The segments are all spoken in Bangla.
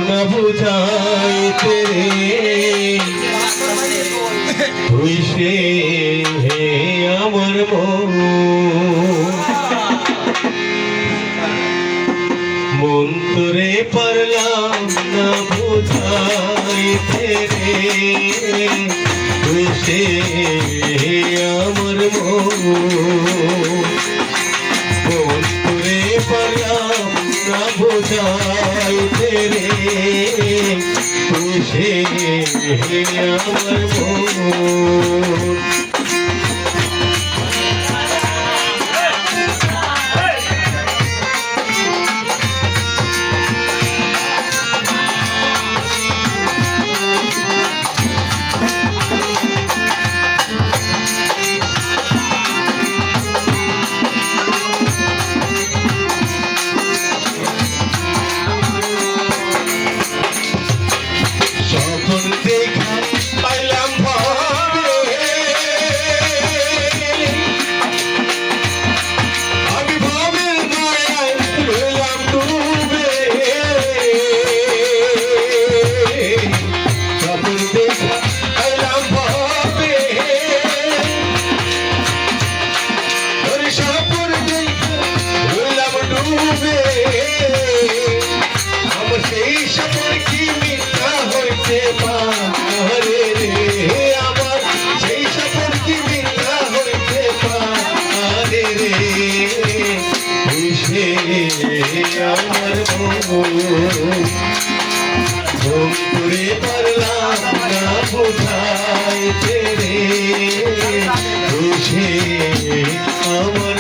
না বুঝাইতে হইছে হে আমার মন তোরে পারলাম না বুঝাইতে হইছে হে আমার মন তোরে পারলাম না বুঝাইতে হইছে হে আমার আমার ঘুম করে পারলাম না বোঝাইতে রে বুঝে আমার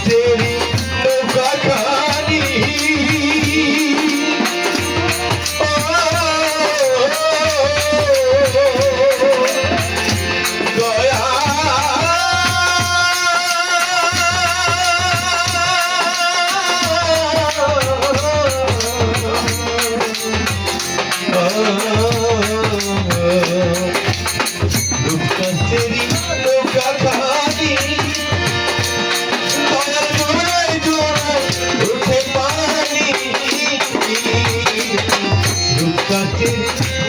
तेरी नौका खानी गया तेरी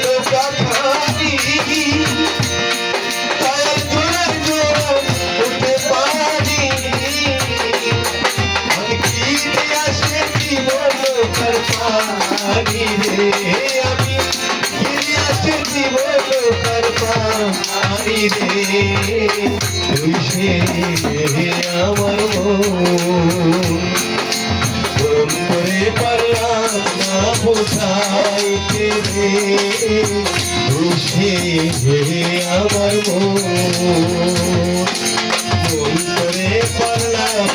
नौका खानी আমার মন করে পারলাম না বোঝাইতে রে আমার মন করে পারলাম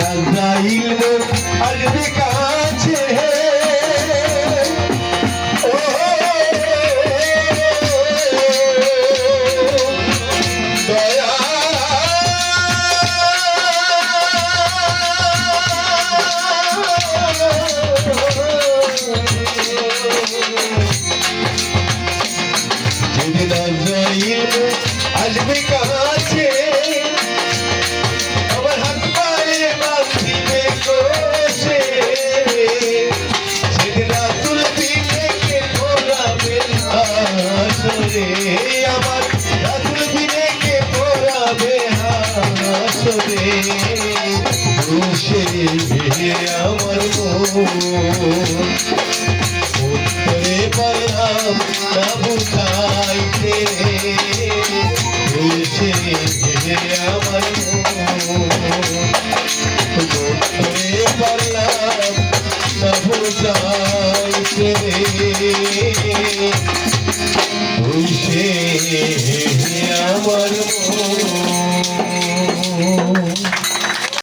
Azrail albe kache daya Azrail albe kache আমার রাতুল দিনে কে পড়াবে হাসরে বসে আমার উত্তরে পারলাম না বুঝাইতে বসে আমার উত্তরে পারলাম না বুঝাইতে আমার